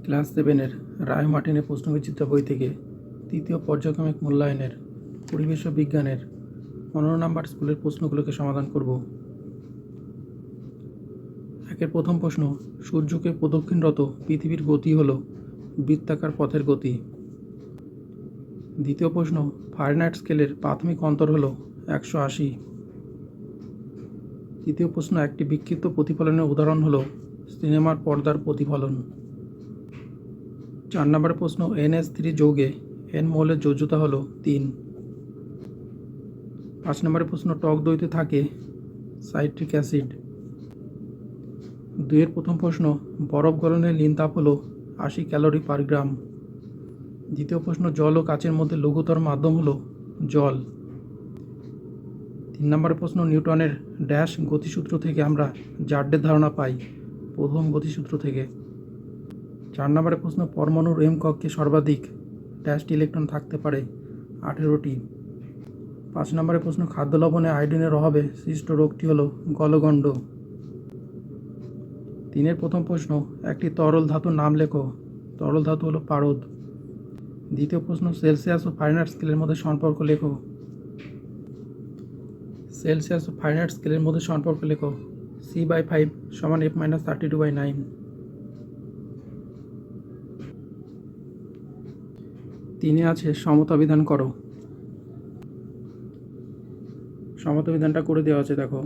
Class 7-এর রায় মার্টিনের প্রশ্নবিচিত্রা বই থেকে তৃতীয় পর্যায়ক্রমিক মূল্যায়নের পরিবেশ ও বিজ্ঞানের 15 নম্বর স্কুলের প্রশ্নগুলোকে সমাধান করব। একের প্রথম প্রশ্ন, সূর্যকে প্রদক্ষিণরত পৃথিবীর গতি হল বৃত্তাকার পথের গতি। দ্বিতীয় প্রশ্ন, ফারেনহাইট স্কেলের প্রাথমিক অন্তর হল 180। তৃতীয় প্রশ্ন, একটি বিক্ষিপ্ত প্রতিফলনের উদাহরণ হল সিনেমার পর্দার প্রতিফলন। 4 নম্বর প্রশ্ন, NH3 যৌগে N মৌলের যোজ্যতা হল 3। 5 নম্বরের প্রশ্ন, টক দইতে থাকে সাইট্রিক অ্যাসিড। 2 এর প্রথম প্রশ্ন, বরফ গলনের লীন তাপ হল 80 ক্যালোরি পার গ্রাম। দ্বিতীয় প্রশ্ন, জল ও কাচের মধ্যে লঘুতর মাধ্যম হল জল। 3 নম্বরের প্রশ্ন, নিউটনের ড্যাশ গতিসূত্র থেকে আমরা জারডের ধারণা পাই, প্রথম গতিসূত্র থেকে। 4 নম্বরের প্রশ্ন, পরমাণুর এম কক্ষে সর্বাধিক ড্যাশটি ইলেকট্রন থাকতে পারে, 18টি। 5 নম্বরের প্রশ্ন, খাদ্য লবণে আয়োডিনের অভাবে সৃষ্ট রোগটি হল গলগণ্ড। 3 এর প্রথম প্রশ্ন, একটি তরল ধাতুর নাম লেখো, তরল ধাতু হলো পারদ। দ্বিতীয় প্রশ্ন, সেলসিয়াস ও ফারেনহাইট স্কেলের মধ্যে সম্পর্ক লেখো, সেলসিয়াস ও ফারেনহাইট স্কেলের মধ্যে সম্পর্ক লেখো, C/5 = F-32/9। 3 আছে সমতা বিধান করো, সমতা বিধানটা করে দেওয়া আছে দেখো।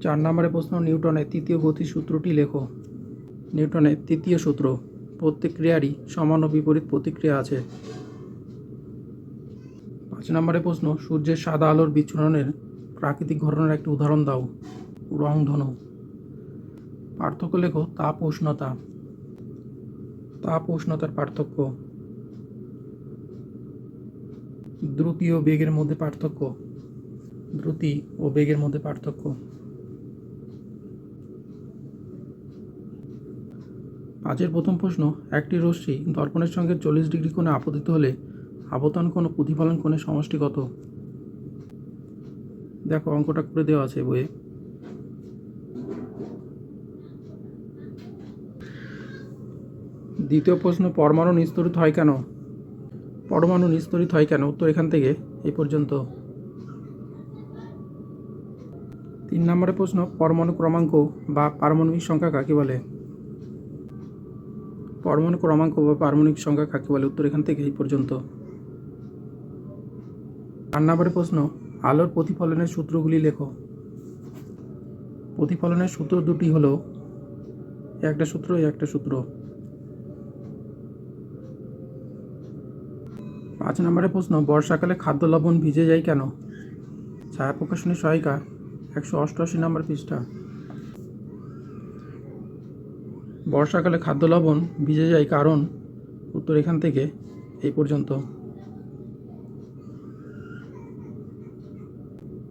4 নম্বরের প্রশ্ন, নিউটনের তৃতীয় গতিসূত্রটি লেখো। নিউটনের তৃতীয় সূত্র, প্রত্যেক ক্রিয়ারই সমান ও বিপরীত প্রতিক্রিয়া আছে। 5 নম্বরের প্রশ্ন, সূর্যের সাদা আলোর বিচ্ছুরণের প্রাকৃতিক ঘটনার একটি উদাহরণ দাও, রংধনু। পার্থক্য লেখো, তাপ ও উষ্ণতা, তাপ ও উষ্ণতার পার্থক্য। দ্রুতি ও বেগের মধ্যে পার্থক্য, দ্রুতি ও বেগের মধ্যে পার্থক্য। 5 এর প্রথম প্রশ্ন, একটি রশ্মি দর্পণের সঙ্গে 40 ডিগ্রি কোণে আপতিত হলে আবর্তন কোণ ও প্রতিফলন কোণের সমষ্টি কত? দেখো অঙ্কটা করে দেওয়া আছে বইয়ে। দ্বিতীয় প্রশ্ন, পরমাণু নিস্তরিত হয় কেন? পরমাণু নিস্তরিত হয় কেন? উত্তর এখান থেকে এই পর্যন্ত। 3 নম্বরের প্রশ্ন, পরমাণু ক্রমাঙ্ক বা পারমাণবিক সংখ্যা কাকে বলে? পরমাণু ক্রমাঙ্ক বা পারমাণবিক সংখ্যা কাকে বলে? উত্তর এখান থেকে এই পর্যন্ত। 4 নম্বরের প্রশ্ন, আলোর প্রতিফলনের সূত্রগুলি লেখো। প্রতিফলনের সূত্র দুটি হলো একটা সূত্র, একটা সূত্র। 5 নম্বরের প্রশ্ন, বর্ষাকালে খাদ্য লবণ ভিজে যায় কেন? ছায়া প্রকাশনী সহায়িকা 188 নম্বর পৃষ্ঠা। বর্ষাকালে খাদ্য লবণ ভিজে যায় কারণ, উত্তর এখান থেকে এই পর্যন্ত।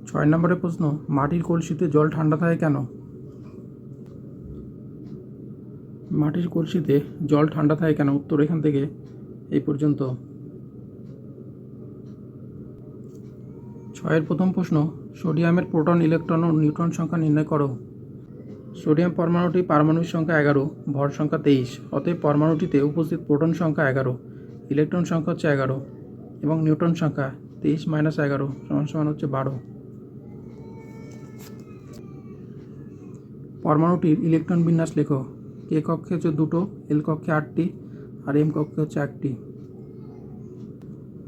6 নম্বরের প্রশ্ন, মাটির কলসিতে জল ঠান্ডা থাকে কেন? মাটির কলসিতে জল ঠান্ডা থাকে কেন? উত্তর এখান থেকে এই পর্যন্ত। 6 এর প্রথম প্রশ্ন, সোডিয়ামের প্রোটন, ইলেকট্রন ও নিউট্রন সংখ্যা নির্ণয় করো। সোডিয়াম পরমাণুটি পারমাণবিক সংখ্যা 11, ভর সংখ্যা 23। অতএব পরমাণুটিতে উপস্থিত প্রোটন সংখ্যা 11, ইলেকট্রন সংখ্যা হচ্ছে 11 এবং নিউট্রন সংখ্যা 23 - 11 = হচ্ছে 12। পরমাণুটির ইলেকট্রন বিন্যাস লেখো। কে কক্ষে হচ্ছে 2টো, এল কক্ষে 8টি আর এম কক্ষে হচ্ছে 1টি।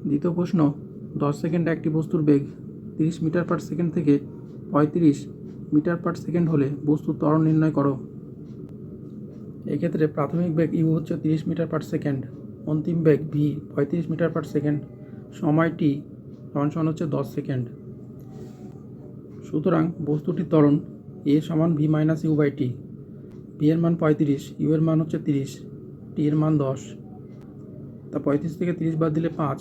দ্বিতীয় প্রশ্ন, 10 সেকেন্ডে একটি বস্তুর বেগ 30 মিটার/সেকেন্ড থেকে 35 মিটার/সেকেন্ড হলে বস্তুর ত্বরণ নির্ণয় করো। এক্ষেত্রে প্রাথমিক বেগ ইউ হচ্ছে 30 মিটার/সেকেন্ড, অন্তিম বেগ ভি 35 মিটার/সেকেন্ড, সময় টি = হচ্ছে 10 সেকেন্ড। সুতরাং বস্তুটির ত্বরণ এ = v - u/t। ভি এর মান 35, ইউ এর মান হচ্ছে 30, টি এর মান 10। তা 35 থেকে 30 বাদ দিলে 5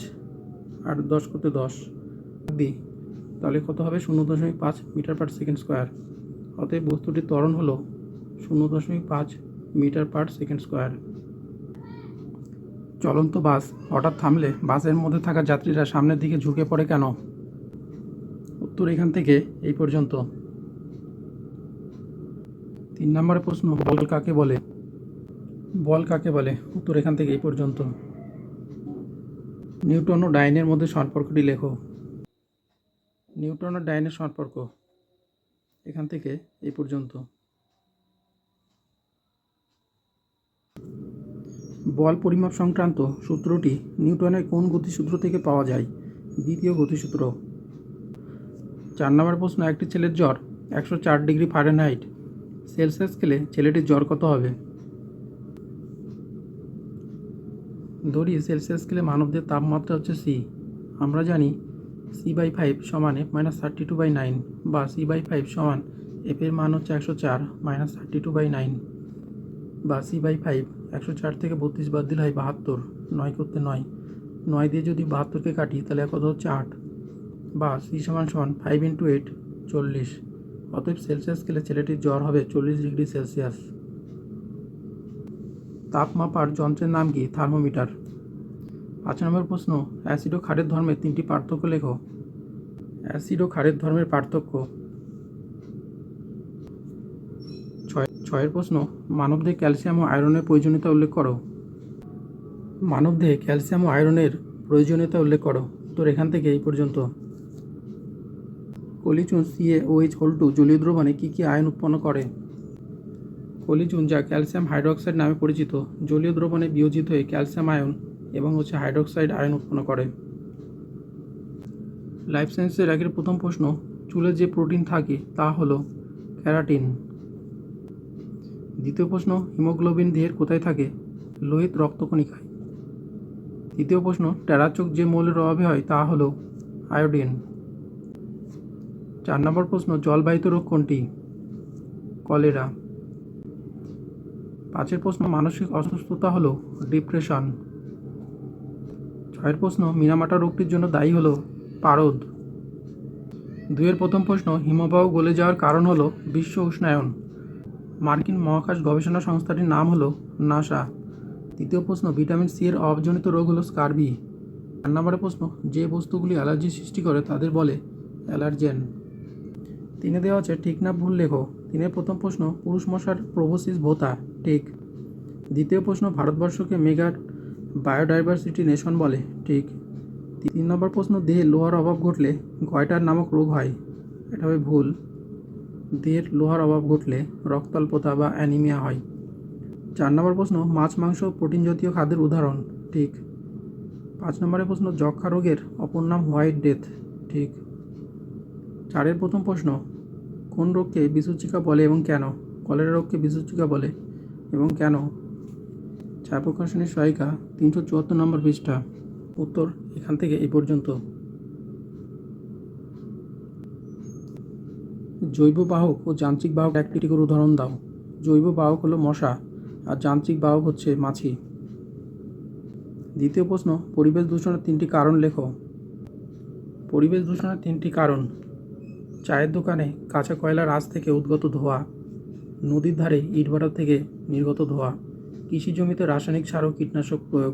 আর 10 করতে 10 দিই, তাহলে কত হবে? 0.5 মিটার/সেকেন্ড স্কোয়ার। অতএব বস্তুটির ত্বরণ হল 0.5 মিটার/সেকেন্ড স্কোয়ার। চলন্ত বাস হঠাৎ থামলে বাসের মধ্যে থাকা যাত্রীরা সামনের দিকে ঝুঁকে পড়ে কেন? উত্তর এখান থেকে এই পর্যন্ত। 3 নম্বরের প্রশ্ন, বল কাকে বলে? বল কাকে বলে? উত্তর এখান থেকে এই পর্যন্ত। নিউটন ও ডাইনের মধ্যে সম্পর্কটি লেখো। নিউটন ও ডাইনের সম্পর্ক এখান থেকে এই পর্যন্ত। বল পরিমাপ সংক্রান্ত সূত্রটি নিউটনের কোন গতিসূত্র থেকে পাওয়া যায়? দ্বিতীয় গতিসূত্র। 4 নম্বর প্রশ্ন, একটি ছেলের জ্বর 104 ডিগ্রি ফারেনহাইট সেলসিয়াস স্কেলে ছেলেটির জ্বর কত হবে? ধরি সেলসিয়াস স্কেলে মানবদের তাপমাত্রা হচ্ছে সি। আমরা জানি C/5 সমান F-32/9 বা C/5 সমান F এর মান হচ্ছে 104 -32/9 বা C/5 104 থেকে 32 বাদ দিলে হয় 72, 9 করতে 9 দিয়ে যদি 72কে কাটি তাহলে কত হচ্ছে 8 বা C সমান 5 × 8 40। অতএব সেলসিয়াস স্কেলে ছেলেটির জ্বর হবে 40 ডিগ্রি সেলসিয়াস। তাপমাপার যন্ত্রের নাম কি? থার্মোমিটার। 5 নম্বর প্রশ্ন, অ্যাসিড ও ক্ষারের ধর্মের 3টি পার্থক্য লেখো। অ্যাসিড ও ক্ষারের ধর্মের পার্থক্য। 6 প্রশ্ন, মানবদেহে ক্যালসিয়াম ও আয়রনের প্রয়োজনীয়তা উল্লেখ করো। মানবদেহে ক্যালসিয়াম ও আয়রনের প্রয়োজনীয়তা উল্লেখ করো। উত্তর এখান থেকে এই পর্যন্ত। কলিচুন CaOH2 জলীয় দ্রবণে কী কী আয়ন উৎপন্ন করে? কলিচুন, যা ক্যালসিয়াম হাইড্রোক্সাইড নামে পরিচিত, জলীয় দ্রবণে বিয়োজিত হয়ে ক্যালসিয়াম আয়ন এবং হাইড্রোক্সাইড আয়ন উৎপন্ন করে। লাইফ সায়েন্সের আগের প্রথম প্রশ্ন, চুলে যে প্রোটিন থাকে তা হলো ক্যারাটিন। দ্বিতীয় প্রশ্ন, হিমোগ্লোবিন দেহের কোথায় থাকে? লোহিত রক্তকণিকায়। তৃতীয় প্রশ্ন, টেরা চোখ যে মৌলের অভাবে হয় তা হলো আয়োডিন। 4 নম্বর প্রশ্ন, জলবাহিত রোগ কোনটি? কলেরা। 5 প্রশ্ন, মানসিক অসুস্থতা হলো ডিপ্রেশন। 6 প্রশ্ন, মিনামাটা রোগটির জন্য দায়ী হলো পারদ। 2 প্রথম প্রশ্ন, হিমবাহ গলে যাওয়ার কারণ হলো বিশ্ব উষ্ণায়ন। মার্কিন মহাকাশ গবেষণা সংস্থাটির নাম হলো নাসা। তৃতীয় প্রশ্ন, ভিটামিন সি এর অভাবজনিত রোগ হলো স্কারবি। 4 নম্বরের প্রশ্ন, যে বস্তুগুলি অ্যালার্জি সৃষ্টি করে তাদের বলে অ্যালার্জেন। 3 দেওয়া আছে ঠিক না ভুল লেখো। 3 প্রথম প্রশ্ন, পুরুষ মশার প্রোভোসিস ভোতা, ঠিক। দ্বিতীয় প্রশ্ন, ভারতবর্ষকে মেগা বায়োডাইভার্সিটি নেশন বলে, ঠিক। 3 নম্বর প্রশ্ন, দেহে লোহার অভাব ঘটলে গয়টার নামক রোগ হয়, এটা হবে ভুল। দেহের লোহার অভাব ঘটলে রক্তাল্পতা বা অ্যানিমিয়া হয়। 4 নম্বর প্রশ্ন, মাছ মাংস প্রোটিন জাতীয় খাদ্যের উদাহরণ, ঠিক। 5 নম্বরের প্রশ্ন, যক্ষ্মা রোগের অপর নাম হোয়াইট ডেথ, ঠিক। 4 প্রথম প্রশ্ন, কোন রোগকে বিসূচিকা বলে এবং কেন? কলেরা রোগকে বিসূচিকা বলে এবং কেন? ছায়া প্রকাশনী সহায়িকা 374 নম্বর পৃষ্ঠা। উত্তর এখান থেকে এই পর্যন্ত। জৈব বাহক ও যান্ত্রিক বাহক একটি করে উদাহরণ দাও। জৈব বাহক হলো মশা আর যান্ত্রিক বাহক হচ্ছে মাছি। দ্বিতীয় প্রশ্ন, পরিবেশ দূষণের 3টি কারণ লেখো। পরিবেশ দূষণের 3টি কারণ: চায়ের দোকানে কাঁচা কয়লার আঁচ থেকে উদ্গত ধোঁয়া, নদীর ধারে ইটভাটা থেকে নির্গত ধোঁয়া, কৃষি জমিতে রাসায়নিক সার ও কীটনাশক প্রয়োগ,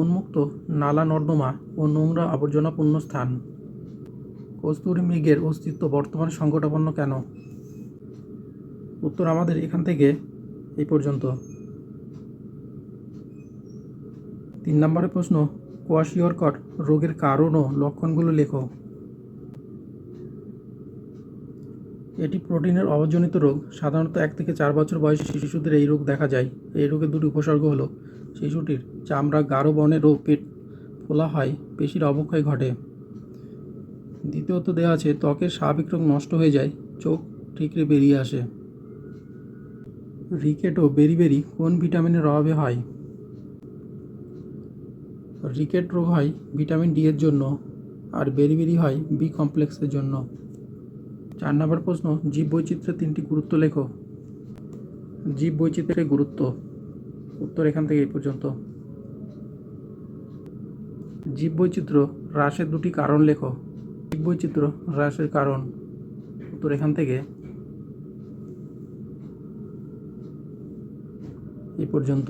উন্মুক্ত নালা নর্দমা ও নোংরা আবর্জনাপূর্ণ স্থান। কস্তুরী মৃগের অস্তিত্ব বর্তমানে সংকটাপন্ন কেন? উত্তর আমাদের এখান থেকে এই পর্যন্ত। 3 নম্বরের প্রশ্ন, কোয়াশিয়রকর রোগের কারণ ও লক্ষণগুলো লেখো। এটি প্রোটিনের অভাবজনিত রোগ। সাধারণত 1 থেকে 4 বছর বয়সী শিশুদের এই রোগ দেখা যায়। এই রোগের 2টি উপসর্গ হলো শিশুটির চামড়া গাঢ় বর্ণের ও পেট ফোলা হয়, পেশির অবক্ষয় ঘটে। দ্বিতীয়ত দেওয়া আছে ত্বকের স্বাভাবিক রং নষ্ট হয়ে যায়, চোখ ঠিকরে বেরিয়ে আসে। রিকেট ও বেরিবেরি কোন ভিটামিনের অভাবে হয়? রিকেট রোগ হয় ভিটামিন ডি এর জন্য আর বেরিবেরি হয় বি কমপ্লেক্সের জন্য। 4 নম্বর প্রশ্ন, জীববৈচিত্র্যের 3টি গুরুত্ব লেখো। জীববৈচিত্র্যের গুরুত্ব। উত্তর এখান থেকে এই পর্যন্ত। জীববৈচিত্র্য হ্রাসের 2টি কারণ লেখো। জীববৈচিত্র্য হ্রাসের কারণ। উত্তর এখান থেকে এই পর্যন্ত।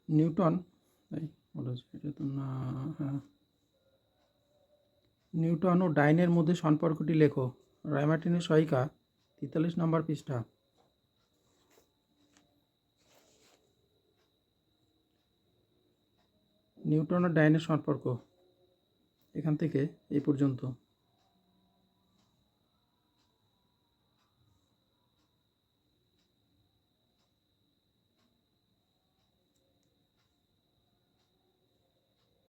নিউটন এই বলেছে এটা তো না। হ্যাঁ, নিউটন ও ডাইনের মধ্যে সম্পর্কটি লেখো। রায়মার্টিনের সহায়িকা 43 নম্বর পৃষ্ঠা। নিউটন ও ডাইনের সম্পর্ক এখান থেকে এই পর্যন্ত।